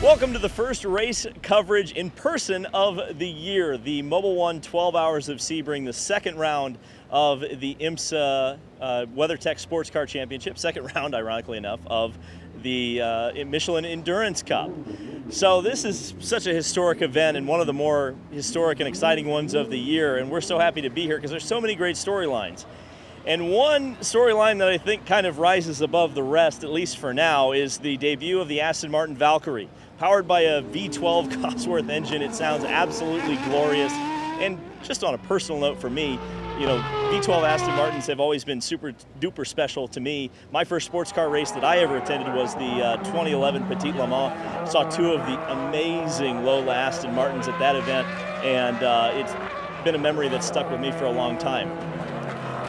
Welcome to the first race coverage in person of the year, the Mobil 1 12 Hours of Sebring, the second round of the IMSA WeatherTech Sports Car Championship, second round, ironically enough, of the Michelin Endurance Cup. So this is such a historic event and one of the more historic and exciting ones of the year, and we're so happy to be here because there's so many great storylines. And one storyline that I think kind of rises above the rest, at least for now, is the debut of the Aston Martin Valkyrie. Powered by a V12 Cosworth engine, it sounds absolutely glorious. And just on a personal note for me, you know, V12 Aston Martins have always been super duper special to me. My first sports car race that I ever attended was the 2011 Petit Le Mans. Saw two of the amazing Lola Aston Martins at that event, and it's been a memory that's stuck with me for a long time.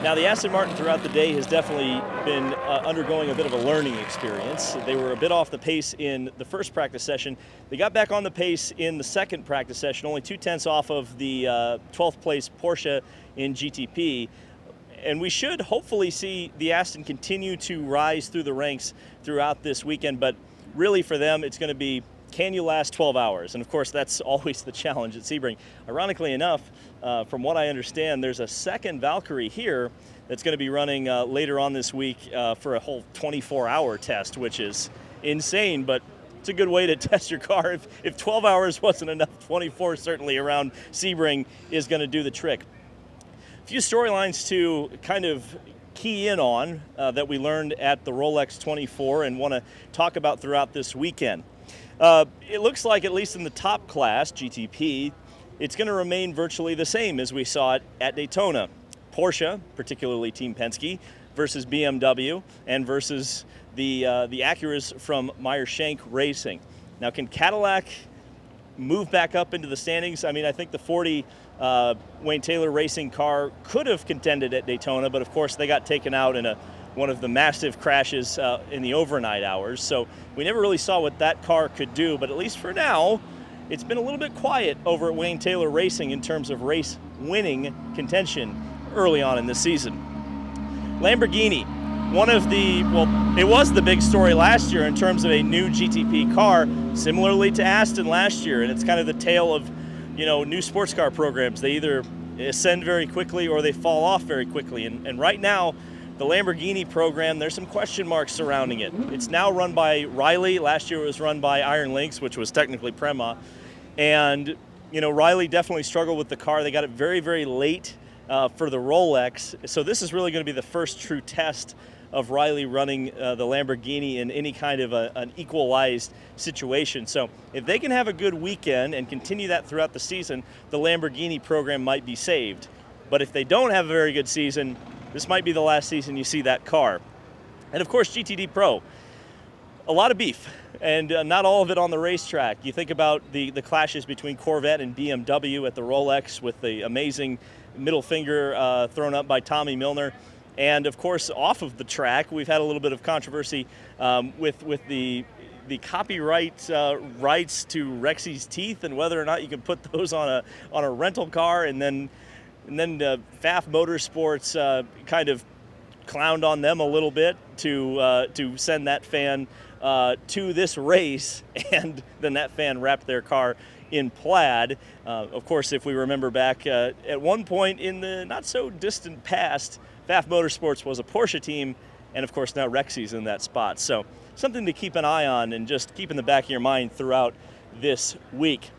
Now, the Aston Martin throughout the day has definitely been undergoing a bit of a learning experience. They were a bit off the pace in the first practice session. They got back on the pace in the second practice session, only 2/10 off of the 12th place Porsche in GTP. And we should hopefully see the Aston continue to rise through the ranks throughout this weekend. But really for them, it's going to be, can you last 12 hours? And of course, that's always the challenge at Sebring. Ironically enough, from what I understand, there's a second Valkyrie here that's going to be running later on this week for a whole 24-hour test, which is insane, but it's a good way to test your car. If 12 hours wasn't enough, 24 certainly around Sebring is going to do the trick. A few storylines to kind of key in on that we learned at the Rolex 24 and want to talk about throughout this weekend. It looks like, at least in the top class, GTP, it's going to remain virtually the same as we saw it at Daytona. Porsche, particularly Team Penske, versus BMW, and versus the Acuras from Meyer-Shank Racing. Now, can Cadillac move back up into the standings? I mean, I think the 40 Wayne Taylor Racing car could have contended at Daytona, but of course they got taken out in one of the massive crashes in the overnight hours. So we never really saw what that car could do, but at least for now, it's been a little bit quiet over at Wayne Taylor Racing in terms of race winning contention early on in the season. Lamborghini, it was the big story last year in terms of a new GTP car, similarly to Aston last year, and it's kind of the tale of, you know, new sports car programs. They either ascend very quickly or they fall off very quickly, and right now, the Lamborghini program, there's some question marks surrounding it. It's now run by Riley. Last year it was run by Iron Lynx, which was technically Prema. And, you know, Riley definitely struggled with the car. They got it very, very late for the Rolex. So this is really going to be the first true test of Riley running the Lamborghini in any kind of an equalized situation. So if they can have a good weekend and continue that throughout the season, the Lamborghini program might be saved. But if they don't have a very good season, this might be the last season you see that car. And of course, GTD Pro, a lot of beef, and not all of it on the racetrack. You think about the clashes between Corvette and BMW at the Rolex with the amazing middle finger thrown up by Tommy Milner. And of course, off of the track, we've had a little bit of controversy with the copyright rights to Rexy's teeth and whether or not you can put those on a rental car, and then FAF Motorsports kind of clowned on them a little bit to send that fan to this race, and then that fan wrapped their car in plaid. Of course, if we remember back at one point in the not so distant past, FAF Motorsports was a Porsche team, and of course now Rexy's in that spot. So something to keep an eye on and just keep in the back of your mind throughout this week.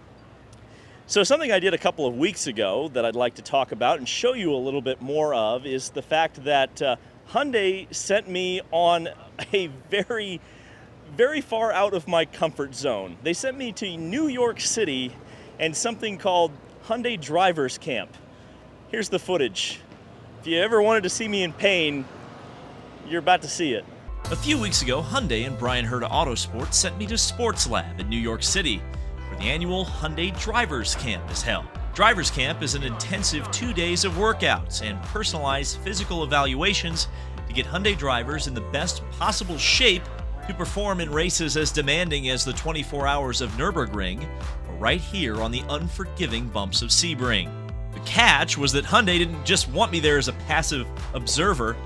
So something I did a couple of weeks ago that I'd like to talk about and show you a little bit more of is the fact that Hyundai sent me on a very, very far out of my comfort zone. They sent me to New York City and something called Hyundai Drivers Camp. Here's the footage. If you ever wanted to see me in pain, you're about to see it. A few weeks ago, Hyundai and Brian Herta Autosport sent me to Sports Lab in New York City, where the annual Hyundai Drivers Camp is held. Drivers Camp is an intensive 2 days of workouts and personalized physical evaluations to get Hyundai drivers in the best possible shape to perform in races as demanding as the 24 hours of Nürburgring, or right here on the unforgiving bumps of Sebring. The catch was that Hyundai didn't just want me there as a passive observer,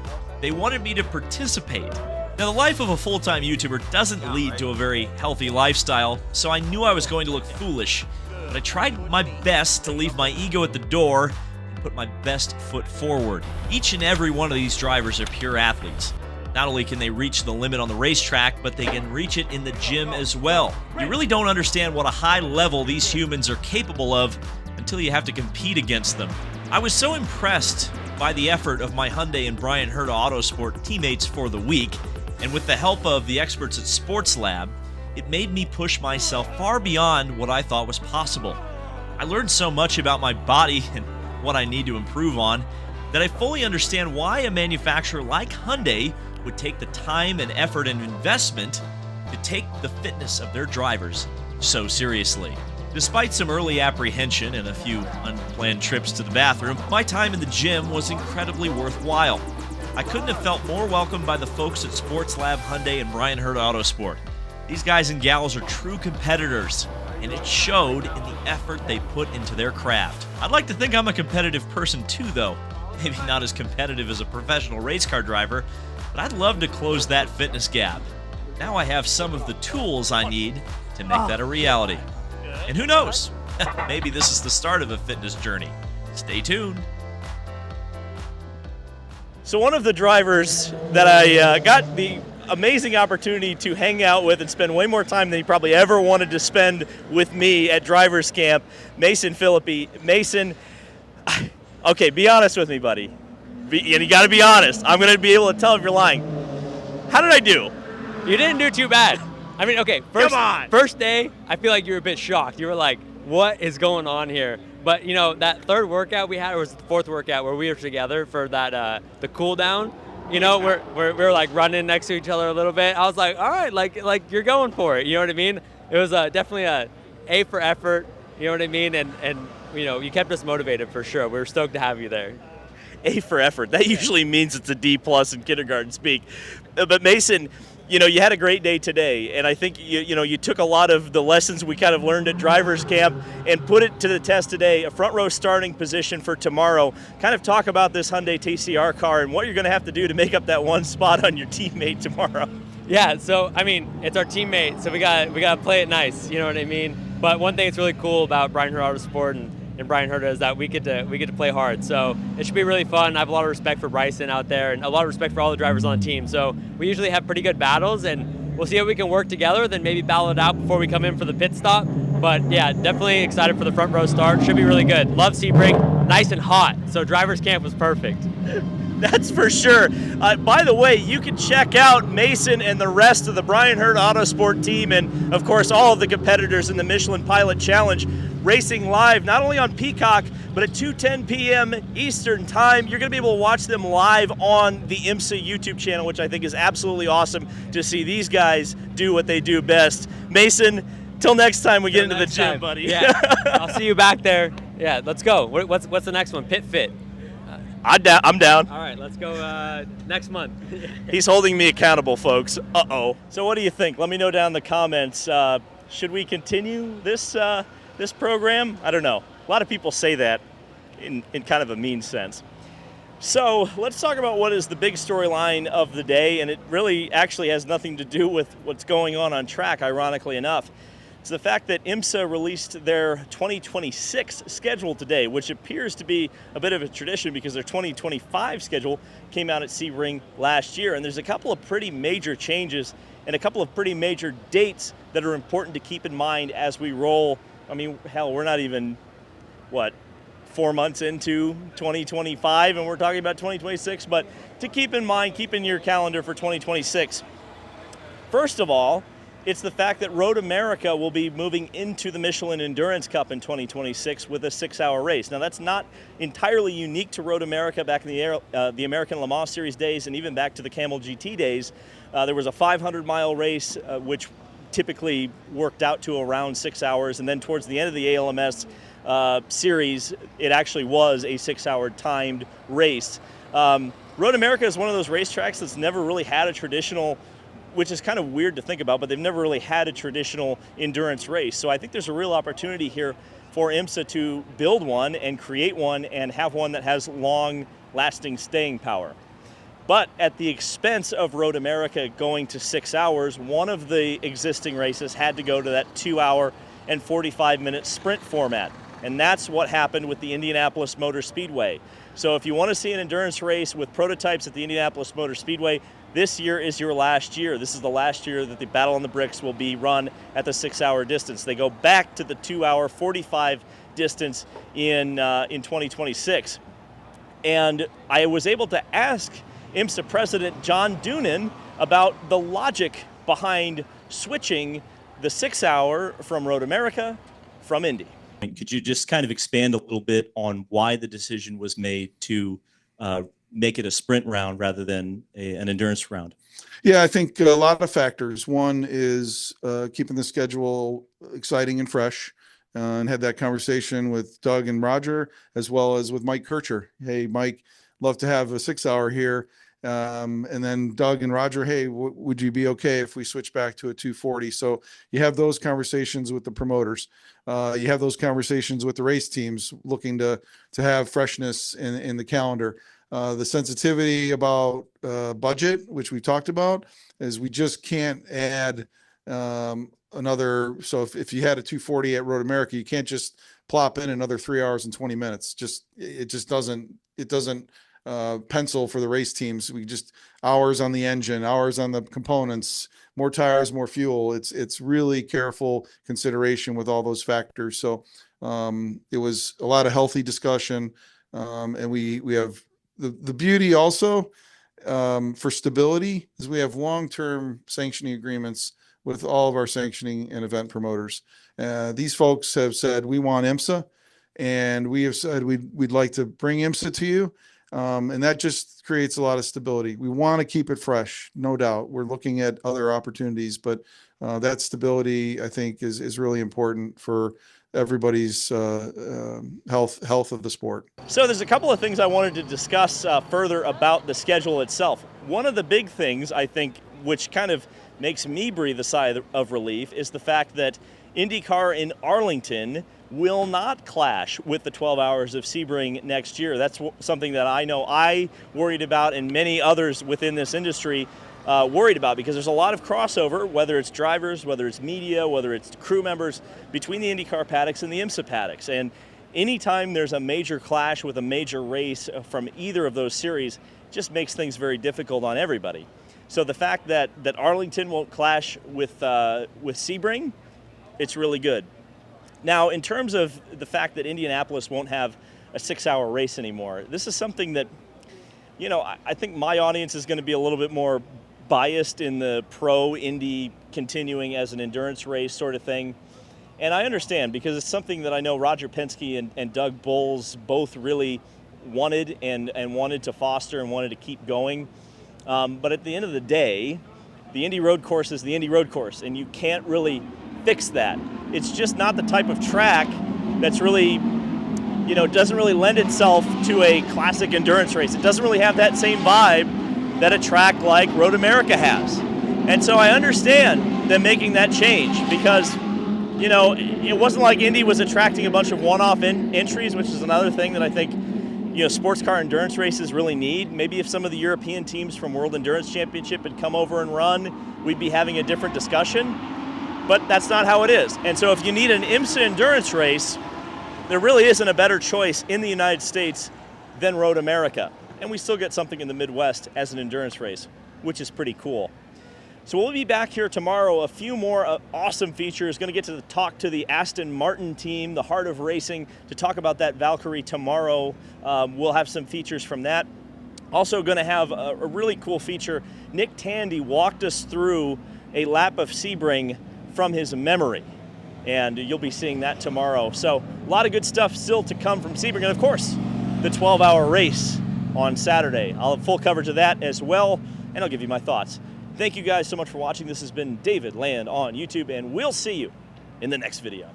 they wanted me to participate. Now, the life of a full-time YouTuber doesn't lead to a very healthy lifestyle, so I knew I was going to look foolish. But I tried my best to leave my ego at the door and put my best foot forward. Each and every one of these drivers are pure athletes. Not only can they reach the limit on the racetrack, but they can reach it in the gym as well. You really don't understand what a high level these humans are capable of until you have to compete against them. I was so impressed by the effort of my Hyundai and Brian Herta Autosport teammates for the week, and with the help of the experts at Sports Lab, it made me push myself far beyond what I thought was possible. I learned so much about my body and what I need to improve on that I fully understand why a manufacturer like Hyundai would take the time and effort and investment to take the fitness of their drivers so seriously. Despite some early apprehension and a few unplanned trips to the bathroom, my time in the gym was incredibly worthwhile. I couldn't have felt more welcomed by the folks at Sports Lab Hyundai and Brian Herta Autosport. These guys and gals are true competitors, and it showed in the effort they put into their craft. I'd like to think I'm a competitive person too, though. Maybe not as competitive as a professional race car driver, but I'd love to close that fitness gap. Now I have some of the tools I need to make that a reality. And who knows? Maybe this is the start of a fitness journey. Stay tuned. So one of the drivers that I got the amazing opportunity to hang out with and spend way more time than he probably ever wanted to spend with me at drivers camp, Mason Filippi. Mason, okay, be honest with me, buddy. And you got to be honest. I'm going to be able to tell if you're lying. How did I do? You didn't do too bad. I mean, okay, first day, I feel like you were a bit shocked. You were like, what is going on here? But, you know, that third workout we had, or was it the fourth workout where we were together for that, the cool down, you know, we were like running next to each other a little bit. I was like, all right, like you're going for it. You know what I mean? It was definitely A for effort, you know what I mean? And, you know, you kept us motivated for sure. We were stoked to have you there. A for effort. That usually means it's a D+ in kindergarten speak. But Mason, you know, you had a great day today, and I think you took a lot of the lessons we kind of learned at drivers camp and put it to the test today. A front row starting position for tomorrow. Kind of talk about this Hyundai TCR car and what you're going to have to do to make up that one spot on your teammate tomorrow. Yeah, so I mean, it's our teammate, so we got to play it nice. You know what I mean? But one thing that's really cool about Brian Herta Autosport and Brian Herta is that we get to play hard. So it should be really fun. I have a lot of respect for Bryson out there and a lot of respect for all the drivers on the team. So we usually have pretty good battles, and we'll see how we can work together, then maybe battle it out before we come in for the pit stop. But yeah, definitely excited for the front row start. Should be really good. Love Sebring, nice and hot. So drivers camp was perfect. That's for sure. By the way, you can check out Mason and the rest of the Brian Herta Autosport team and, of course, all of the competitors in the Michelin Pilot Challenge racing live, not only on Peacock, but at 2:10 p.m. Eastern Time. You're going to be able to watch them live on the IMSA YouTube channel, which I think is absolutely awesome to see these guys do what they do best. Mason, till next time we get into the gym, buddy. Yeah, I'll see you back there. Yeah, let's go. What's the next one? Pit Fit. I'm down. All right, let's go next month. He's holding me accountable, folks. Uh-oh. So what do you think? Let me know down in the comments. Should we continue this program? I don't know. A lot of people say that in kind of a mean sense. So let's talk about what is the big storyline of the day, and it really actually has nothing to do with what's going on track, ironically enough. It's the fact that IMSA released their 2026 schedule today, which appears to be a bit of a tradition because their 2025 schedule came out at Sebring last year. And there's a couple of pretty major changes and a couple of pretty major dates that are important to keep in mind as we roll. I mean, hell, we're not even, 4 months into 2025 and we're talking about 2026, but to keep in mind, keep in your calendar for 2026. First of all, it's the fact that Road America will be moving into the Michelin Endurance Cup in 2026 with a 6-hour race. Now, that's not entirely unique to Road America back in the American Le Mans Series days and even back to the Camel GT days. There was a 500-mile race, which typically worked out to around 6 hours, and then towards the end of the ALMS series, it actually was a 6-hour timed race. Road America is one of those racetracks that's never really had a traditional, which is kind of weird to think about, but they've never really had a traditional endurance race. So I think there's a real opportunity here for IMSA to build one and create one and have one that has long-lasting staying power. but at the expense of Road America going to 6 hours. One of the existing races had to go to that 2 hour and 45-minute sprint format. And that's what happened with the Indianapolis Motor Speedway. So if you want to see an endurance race with prototypes at the Indianapolis Motor Speedway, this year is your last year. This is the last year that the Battle on the Bricks will be run at the 6 hour distance. They go back to the 2 hour 45 distance in 2026. And I was able to ask IMSA President John Doonan about the logic behind switching the 6 hour from Road America from Indy. Could you just kind of expand a little bit on why the decision was made to make it a sprint round rather than an endurance round? Yeah, I think a lot of factors. One is keeping the schedule exciting and fresh, and had that conversation with Doug and Roger, as well as with Mike Kircher. Hey, Mike, love to have a 6 hour here. And then Doug and Roger, hey, would you be okay if we switch back to a 240? So you have those conversations with the promoters. You have those conversations with the race teams looking to have freshness in the calendar. The sensitivity about budget, which we talked about, is we just can't add another. So if you had a 240 at Road America, you can't just plop in another 3 hours and 20 minutes. It doesn't pencil for the race teams. We just hours on the engine, hours on the components, more tires, more fuel. It's really careful consideration with all those factors. So it was a lot of healthy discussion, and we have the beauty also for stability is we have long-term sanctioning agreements with all of our sanctioning and event promoters. These folks have said, we want IMSA, and we have said we'd like to bring IMSA to you. And that just creates a lot of stability. We want to keep it fresh, no doubt. We're looking at other opportunities, but that stability, I think, is really important for everybody's health of the sport. So there's a couple of things I wanted to discuss further about the schedule itself. One of the big things, I think, which kind of makes me breathe a sigh of relief, is the fact that IndyCar in Arlington will not clash with the 12 Hours of Sebring next year. That's something that I know I worried about, and many others within this industry worried about, because there's a lot of crossover, whether it's drivers, whether it's media, whether it's crew members, between the IndyCar paddocks and the IMSA paddocks. And anytime there's a major clash with a major race from either of those series, just makes things very difficult on everybody. So the fact that Arlington won't clash with Sebring, it's really good. Now, in terms of the fact that Indianapolis won't have a 6 hour race anymore, this is something that, I think my audience is going to be a little bit more biased in the pro Indy continuing as an endurance race sort of thing. And I understand, because it's something that I know Roger Penske and Doug Boles both really wanted and wanted to foster and wanted to keep going. But at the end of the day, the Indy road course is the Indy road course, and you can't really fix that. It's just not the type of track that's really, doesn't really lend itself to a classic endurance race. It doesn't really have that same vibe that a track like Road America has. And so I understand them making that change, because, it wasn't like Indy was attracting a bunch of one-off entries, which is another thing that I think, sports car endurance races really need. Maybe if some of the European teams from World Endurance Championship had come over and run, we'd be having a different discussion. But that's not how it is. And so if you need an IMSA endurance race, there really isn't a better choice in the United States than Road America. And we still get something in the Midwest as an endurance race, which is pretty cool. So we'll be back here tomorrow, a few more awesome features. Going to get to talk to the Aston Martin team, the heart of racing, to talk about that Valkyrie tomorrow. We'll have some features from that. Also going to have a really cool feature. Nick Tandy walked us through a lap of Sebring from his memory, and you'll be seeing that tomorrow. So a lot of good stuff still to come from Sebring, and of course, the 12-hour race on Saturday. I'll have full coverage of that as well, and I'll give you my thoughts. Thank you guys so much for watching. This has been David Land on YouTube, and we'll see you in the next video.